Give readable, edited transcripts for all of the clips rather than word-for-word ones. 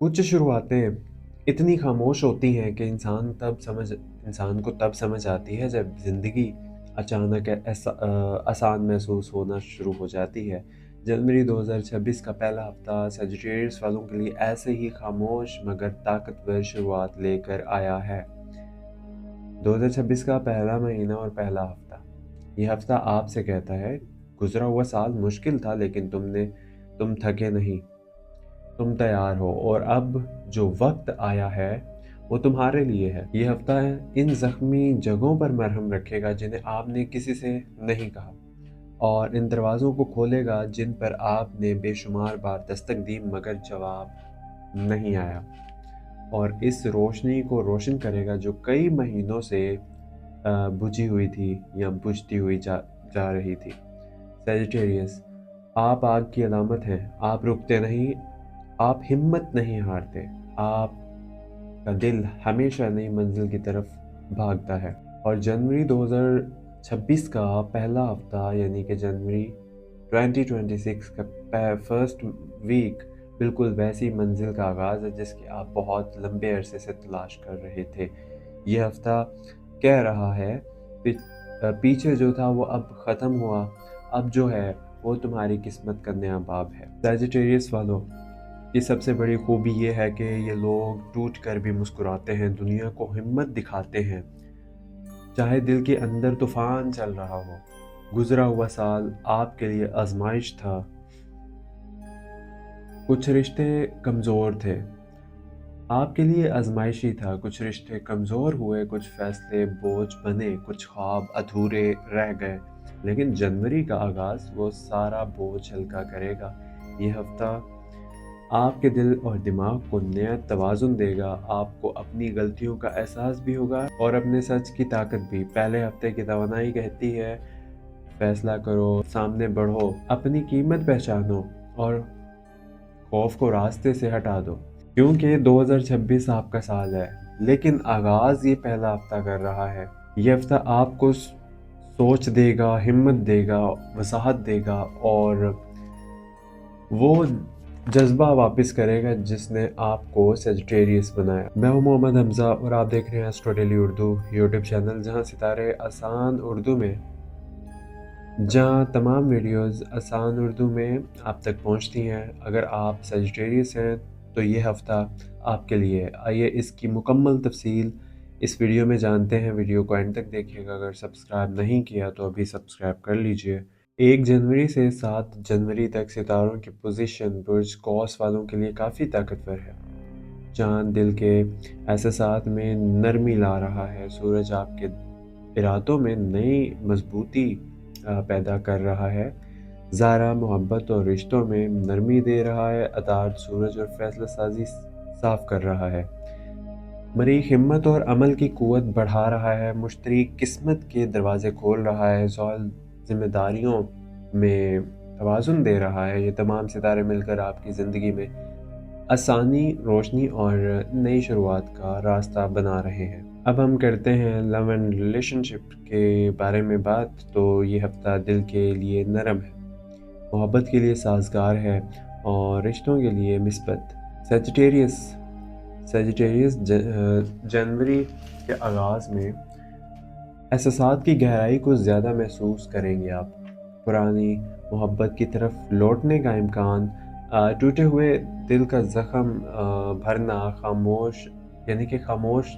कुछ शुरुआतें इतनी खामोश होती हैं कि इंसान को तब समझ आती है जब ज़िंदगी अचानक आसान महसूस होना शुरू हो जाती है। जनवरी 2026 का पहला हफ्ता सजिटेरियस वालों के लिए ऐसे ही खामोश मगर ताकतवर शुरुआत लेकर आया है। 2026 का पहला महीना और पहला हफ्ता। ये हफ्ता आपसे कहता है, गुज़रा हुआ साल मुश्किल था लेकिन तुम थके नहीं। तुम तैयार हो और अब जो वक्त आया है वो तुम्हारे लिए है। ये हफ्ता है इन जख्मी जगहों पर मरहम रखेगा जिन्हें आपने किसी से नहीं कहा, और इन दरवाज़ों को खोलेगा जिन पर आपने बेशुमार बार दस्तक दी मगर जवाब नहीं आया, और इस रोशनी को रोशन करेगा जो कई महीनों से बुझी हुई थी या बुझती हुई जा रही थी। सेजिटेरियस, आप आग की अलामत हैं। आप रुकते नहीं, आप हिम्मत नहीं हारते, आपका दिल हमेशा नई मंजिल की तरफ भागता है। और जनवरी 2026 का पहला हफ्ता यानी कि जनवरी 2026 का फर्स्ट वीक बिल्कुल वैसी मंजिल का आगाज़ है जिसकी आप बहुत लंबे अरसे से तलाश कर रहे थे। ये हफ्ता कह रहा है पीछे जो था वो अब ख़त्म हुआ, अब जो है वो तुम्हारी किस्मत का नया बाब है। सैजिटेरियस वालों की सबसे बड़ी खूबी ये है कि ये लोग टूट कर भी मुस्कुराते हैं, दुनिया को हिम्मत दिखाते हैं, चाहे दिल के अंदर तूफान चल रहा हो। गुजरा हुआ साल आपके लिए आजमाइश था। कुछ रिश्ते कमज़ोर थे, आपके लिए आजमाइशी था। कुछ रिश्ते कमज़ोर हुए, कुछ फैसले बोझ बने, कुछ ख्वाब अधूरे रह गए, लेकिन जनवरी का आगाज़ वो सारा बोझ हल्का करेगा। ये हफ्ता आपके दिल और दिमाग को नया तवाज़ुन देगा। आपको अपनी गलतियों का एहसास भी होगा और अपने सच की ताकत भी। पहले हफ्ते की तवानाई कहती है, फैसला करो, सामने बढ़ो, अपनी कीमत पहचानो और खौफ को रास्ते से हटा दो, क्योंकि 2026 आपका साल है लेकिन आगाज़ ये पहला हफ्ता कर रहा है। ये हफ्ता आपको सोच देगा, हिम्मत देगा, वसाहत देगा और वो जज्बा वापस करेगा जिसने आपको सेजिटेरियस बनाया। मैं हूं मोहम्मद हमजा और आप देख रहे हैं astro daily Urdu YouTube channel, जहां सितारे आसान उर्दू में जहां तमाम वीडियोस आसान उर्दू में आप तक पहुंचती हैं। अगर आप सेजिटेरियस हैं तो ये हफ़्ता आपके लिए है। आइए इसकी मुकम्मल तफसील इस वीडियो में जानते हैं। वीडियो को एंड तक देखिएगा। अगर सब्सक्राइब नहीं किया तो अभी सब्सक्राइब कर लीजिए। 1 जनवरी से 7 जनवरी तक सितारों की पोजीशन बुर्ज कौस वालों के लिए काफ़ी ताकतवर है। चाँद दिल के एहसासात में नरमी ला रहा है। सूरज आपके इरादों में नई मजबूती पैदा कर रहा है। ज़ारा मोहब्बत और रिश्तों में नरमी दे रहा है। अतार सूरज और फैसला साजी साफ कर रहा है। मरीख हिम्मत और अमल की कुव्वत बढ़ा रहा है। मुश्तरी किस्मत के दरवाजे खोल रहा है। ज़ौल जिम्मेदारियों में तवाज़ुन दे रहा है। ये तमाम सितारे मिलकर आपकी ज़िंदगी में आसानी, रोशनी और नई शुरुआत का रास्ता बना रहे हैं। अब हम करते हैं लव एंड रिलेशनशिप के बारे में बात। तो ये हफ्ता दिल के लिए नरम है, मोहब्बत के लिए साजगार है और रिश्तों के लिए मिस्बत। सेजिटेरियस सेजिटेरियस जनवरी के आगाज़ में एहसासात की गहराई को ज़्यादा महसूस करेंगे आप। पुरानी मोहब्बत की तरफ लौटने का इम्कान, टूटे हुए दिल का ज़ख्म भरना, खामोश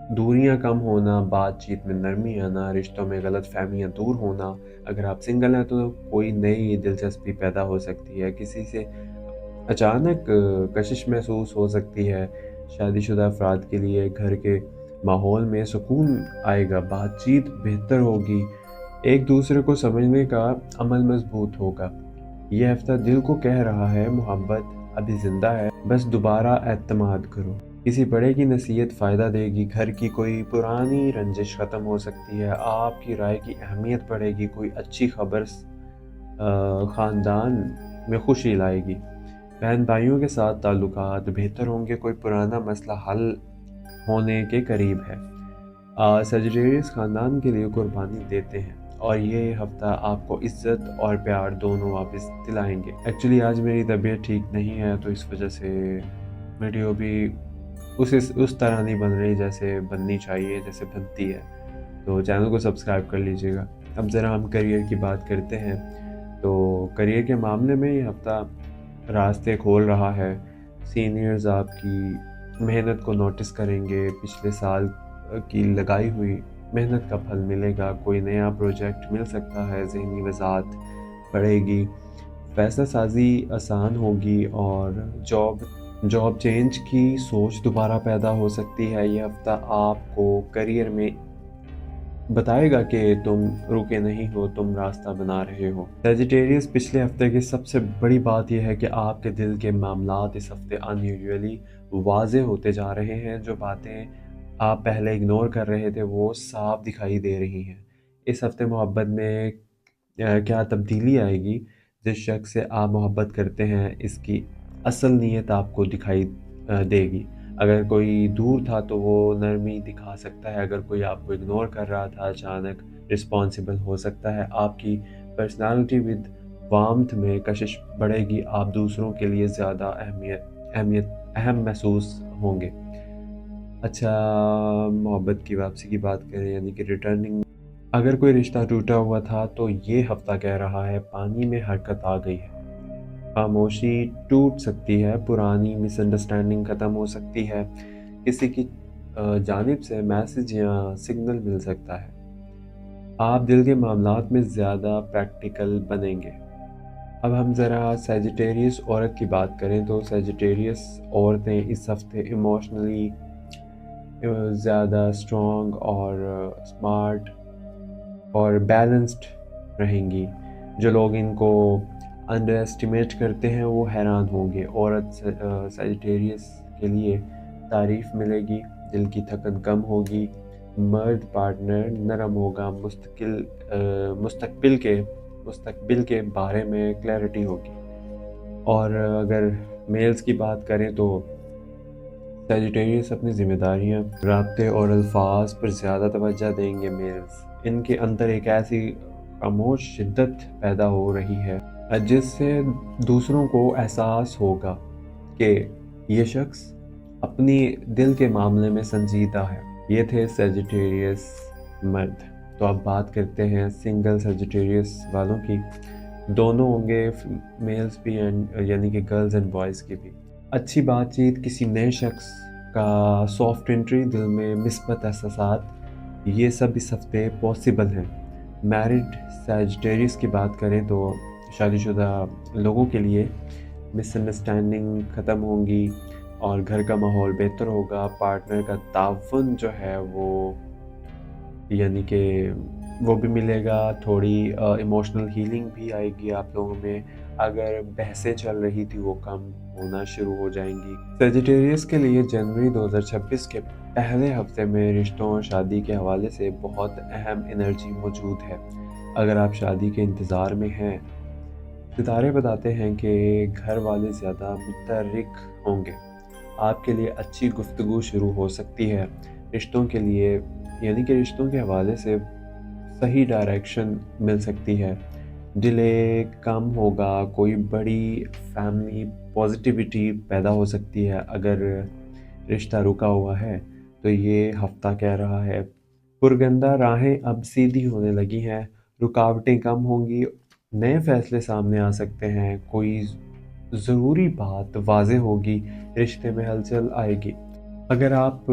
दूरियां कम होना, बातचीत में नरमी आना, रिश्तों में गलतफहमियां दूर होना। अगर आप सिंगल हैं तो कोई नई दिलचस्पी पैदा हो सकती है। किसी से अचानक कशिश महसूस हो सकती है। शादीशुदा अफराद के लिए घर के माहौल में सुकून आएगा, बातचीत बेहतर होगी, एक दूसरे को समझने का अमल मजबूत होगा। यह हफ्ता दिल को कह रहा है, मोहब्बत अभी जिंदा है, बस दोबारा एतमाद करो। किसी बड़े की नसीहत फ़ायदा देगी। घर की कोई पुरानी रंजिश ख़त्म हो सकती है। आपकी राय की अहमियत बढ़ेगी। कोई अच्छी खबर ख़ानदान में खुशी लाएगी। बहन भाइयों के साथ ताल्लुकात बेहतर होंगे। कोई पुराना मसला हल होने के करीब है। सजिटेरियस ख़ानदान के लिए कुर्बानी देते हैं और ये हफ्ता आपको इज्जत और प्यार दोनों वापस दिलाएंगे। एक्चुअली आज मेरी तबीयत ठीक नहीं है तो इस वजह से वीडियो भी उस तरह नहीं बन रही जैसे बननी चाहिए, जैसे बनती है। तो चैनल को सब्सक्राइब कर लीजिएगा। अब ज़रा हम करियर की बात करते हैं। तो करियर के मामले में ये हफ़्ता रास्ते खोल रहा है। सीनियर्स आपकी मेहनत को नोटिस करेंगे, पिछले साल की लगाई हुई मेहनत का फल मिलेगा, कोई नया प्रोजेक्ट मिल सकता है, ज़हनी वज़ाहत बढ़ेगी, फ़ैसला साज़ी आसान होगी और जॉब चेंज की सोच दोबारा पैदा हो सकती है। ये हफ़्ता आपको करियर में बताएगा कि तुम रुके नहीं हो, तुम रास्ता बना रहे हो। सैजिटेरियस, पिछले हफ्ते की सबसे बड़ी बात यह है कि आपके दिल के मामलात इस हफ्ते अनयूजुअली वाज़े होते जा रहे हैं। जो बातें आप पहले इग्नोर कर रहे थे वो साफ दिखाई दे रही हैं। इस हफ्ते मोहब्बत में क्या तब्दीली आएगी? जिस शख्स से आप मोहब्बत करते हैं इसकी असल नीयत आपको दिखाई देगी। अगर कोई दूर था तो वो नरमी दिखा सकता है, अगर कोई आपको इग्नोर कर रहा था अचानक रिस्पॉन्सिबल हो सकता है। आपकी पर्सनालिटी विद वार्मथ में कशिश बढ़ेगी, आप दूसरों के लिए ज़्यादा अहम महसूस होंगे। अच्छा, मोहब्बत की वापसी की बात करें यानी कि रिटर्निंग, अगर कोई रिश्ता टूटा हुआ था तो ये हफ्ता कह रहा है पानी में हरकत आ गई है। खामोशी टूट सकती है, पुरानी मिसअंडरस्टैंडिंग ख़त्म हो सकती है, किसी की जानिब से मैसेज या सिग्नल मिल सकता है। आप दिल के मामलात में ज़्यादा प्रैक्टिकल बनेंगे। अब हम ज़रा सैजिटेरियस औरत की बात करें तो सैजिटेरियस औरतें इस हफ्ते इमोशनली ज़्यादा स्ट्रॉन्ग और स्मार्ट और बैलेंस्ड रहेंगी। जो लोग इनको अंडर एस्टिमेट करते हैं वो हैरान होंगे। औरत सैजिटेरियस के लिए तारीफ़ मिलेगी, दिल की थकन कम होगी, मर्द पार्टनर नरम होगा, मुस्तकबिल के बारे में क्लैरिटी होगी। और अगर मेल्स की बात करें तो सैजिटेरियस अपनी ज़िम्मेदारियाँ, राब्ते और अल्फाज पर ज़्यादा तवज्जो देंगे। मेल्स, इनके अंदर एक ऐसी खामोश शिद्दत पैदा हो रही है जिससे दूसरों को एहसास होगा कि ये शख्स अपनी दिल के मामले में संजीदा है। ये थे सैजिटेरियस मर्द। तो अब बात करते हैं सिंगल सैजिटेरियस वालों की। दोनों होंगे, मेल्स भी एंड यानी कि गर्ल्स एंड बॉयज़ की भी। अच्छी बातचीत, किसी नए शख्स का सॉफ्ट एंट्री, दिल में मिस्बत एहसासात, ये सब इस हफ्ते पॉसिबल हैं। मैरिड सैजिटेरियस की बात करें तो शादीशुदा लोगों के लिए मिसअंडरस्टैंडिंग ख़त्म होंगी और घर का माहौल बेहतर होगा। पार्टनर का ताउन जो है वो यानी कि वो भी मिलेगा। थोड़ी इमोशनल हीलिंग भी आएगी आप लोगों में। अगर बहसें चल रही थी वो कम होना शुरू हो जाएंगी। सेजिटेरियस के लिए जनवरी 2026 के पहले हफ्ते में रिश्तों और शादी के हवाले से बहुत अहम एनर्जी मौजूद है। अगर आप शादी के इंतज़ार में हैं, सितारे बताते हैं कि घर वाले ज़्यादा मुतहर्रिक होंगे, आपके लिए अच्छी गुफ्तगू शुरू हो सकती है। रिश्तों के लिए यानी कि रिश्तों के हवाले से सही डायरेक्शन मिल सकती है। डिले कम होगा, कोई बड़ी फैमिली पॉजिटिविटी पैदा हो सकती है। अगर रिश्ता रुका हुआ है तो ये हफ्ता कह रहा है पुरगंदा राहें अब सीधी होने लगी हैं, रुकावटें कम होंगी, नए फैसले सामने आ सकते हैं, कोई ज़रूरी बात वाज़ेह होगी, रिश्ते में हलचल आएगी। अगर आप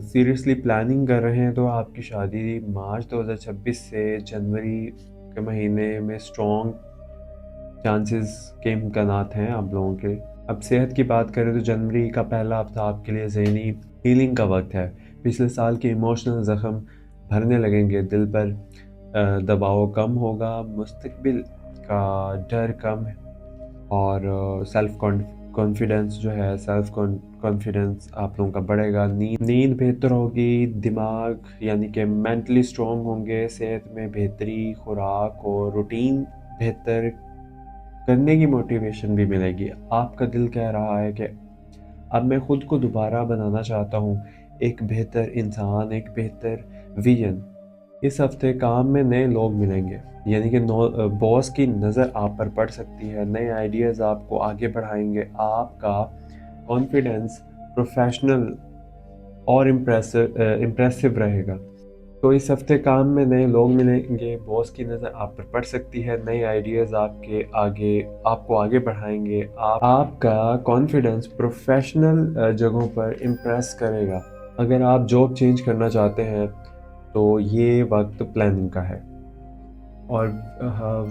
सीरियसली प्लानिंग कर रहे हैं तो आपकी शादी मार्च 2026 से जनवरी के महीने में स्ट्रॉन्ग चांसेस के इम्कानात हैं आप लोगों के। अब सेहत की बात करें तो जनवरी का पहला हफ्ता आपके लिए ज़हनी हीलिंग का वक्त है। पिछले साल के इमोशनल ज़ख्म भरने लगेंगे, दिल पर दबाव कम होगा, मुस्तकबिल का डर कम और सेल्फ कॉन्फिडेंस जो है, सेल्फ कॉन्फिडेंस आप लोगों का बढ़ेगा। नींद बेहतर होगी, दिमाग यानी कि मेंटली स्ट्रॉन्ग होंगे, सेहत में बेहतरी, खुराक और रूटीन बेहतर करने की मोटिवेशन भी मिलेगी। आपका दिल कह रहा है कि अब मैं खुद को दोबारा बनाना चाहता हूँ, एक बेहतर इंसान, एक बेहतर विजन। इस हफ्ते काम में नए लोग मिलेंगे यानी कि बॉस की नज़र आप पर पड़ सकती है, नए आइडियाज़ आपको आगे बढ़ाएंगे, आपका कॉन्फिडेंस प्रोफेशनल और इम्प्रेसिव रहेगा। तो इस हफ्ते काम में नए लोग मिलेंगे, बॉस की नज़र आप पर पड़ सकती है, नए आइडियाज़ आपको आगे बढ़ाएंगे। आपका कॉन्फिडेंस प्रोफेशनल जगहों पर इम्प्रेस करेगा। अगर आप जॉब चेंज करना चाहते हैं तो ये वक्त प्लानिंग का है। और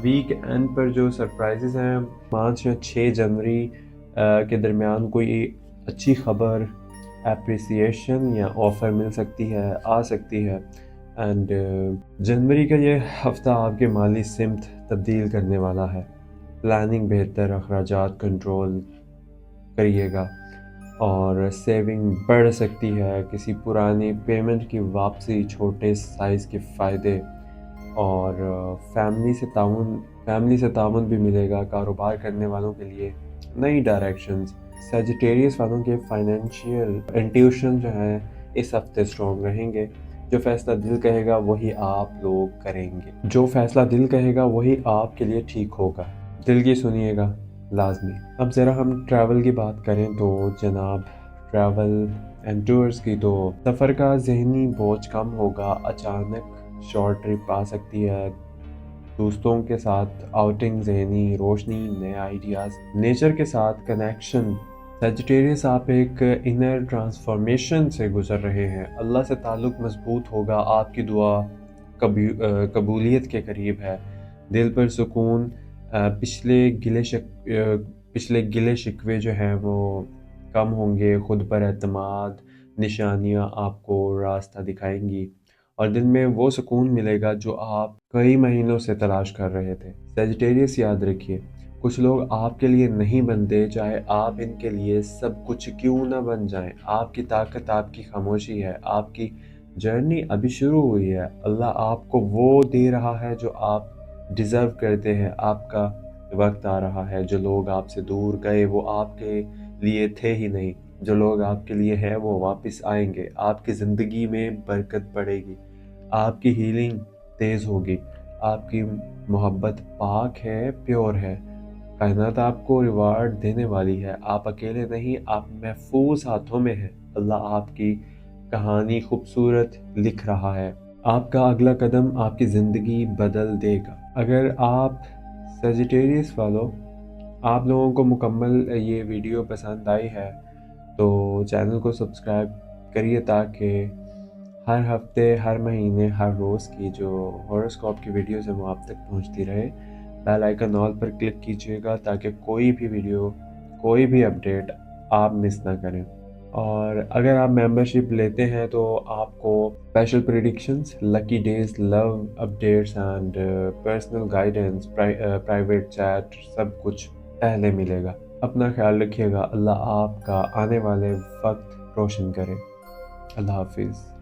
वीक एंड पर जो सरप्राइजेज़ हैं, 5 या 6 जनवरी के दरमियान कोई अच्छी खबर, एप्रिसिएशन या ऑफ़र मिल सकती है, आ सकती है। एंड जनवरी का ये हफ़्ता आपके माली सिमत तब्दील करने वाला है। प्लानिंग बेहतर, अखराजात कंट्रोल करिएगा और सेविंग बढ़ सकती है। किसी पुरानी पेमेंट की वापसी, छोटे साइज़ के फ़ायदे और फैमिली से ताउन भी मिलेगा। कारोबार करने वालों के लिए नई डायरेक्शंस। सजिटेरियस वालों के फाइनेंशियल इंट्यूशन जो है इस हफ्ते स्ट्रॉन्ग रहेंगे। जो फैसला दिल कहेगा वही आप लोग करेंगे। जो फैसला दिल कहेगा वही आपके लिए ठीक होगा। दिल की सुनिएगा लाजमी। अब ज़रा हम ट्रैवल की बात करें तो जनाब, ट्रैवल एंड टूर्स की तो सफ़र का ज़हनी बोझ कम होगा। अचानक शॉर्ट ट्रिप आ सकती है, दोस्तों के साथ आउटिंग, ज़हनी रोशनी, नए आइडियाज़, नेचर के साथ कनेक्शन। सेजिटेरियस, आप एक इनर ट्रांसफॉर्मेशन से गुजर रहे हैं। अल्लाह से ताल्लुक़ मजबूत होगा, आपकी दुआ कबूलियत के करीब है। दिल पर सुकून, पिछले गिले शिकवे जो हैं वो कम होंगे। खुद पर एतमाद, निशानियाँ आपको रास्ता दिखाएंगी और दिल में वो सुकून मिलेगा जो आप कई महीनों से तलाश कर रहे थे। सेजिटेरियस, याद रखिए, कुछ लोग आपके लिए नहीं बनते, चाहे आप इनके लिए सब कुछ क्यों ना बन जाएं। आपकी ताकत आपकी खामोशी है। आपकी जर्नी अभी शुरू हुई है। अल्लाह आपको वो दे रहा है जो आप डिज़र्व करते हैं। आपका वक्त आ रहा है। जो लोग आपसे दूर गए वो आपके लिए थे ही नहीं। जो लोग आपके लिए हैं वो वापस आएंगे। आपकी ज़िंदगी में बरकत बढ़ेगी। आपकी हीलिंग तेज़ होगी। आपकी मोहब्बत पाक है, प्योर है। कायनात आपको रिवार्ड देने वाली है। आप अकेले नहीं, आप महफूज हाथों में हैं। अल्लाह आपकी कहानी खूबसूरत लिख रहा है। आपका अगला कदम आपकी ज़िंदगी बदल देगा। अगर आप सेजिटेरियस वालों, आप लोगों को मुकम्मल ये वीडियो पसंद आई है तो चैनल को सब्सक्राइब करिए ताकि हर हफ्ते, हर महीने, हर रोज़ की जो हॉरोस्कोप की वीडियोस है वो आप तक पहुंचती रहे। बेल आइकन ऑल पर क्लिक कीजिएगा ताकि कोई भी वीडियो, कोई भी अपडेट आप मिस ना करें। और अगर आप मेंबरशिप लेते हैं तो आपको special predictions, lucky days, love updates and personal guidance, private chat, सब कुछ पहले मिलेगा। अपना ख्याल रखिएगा। अल्लाह आपका आने वाले वक्त रोशन करे। अल्लाह हाफिज़।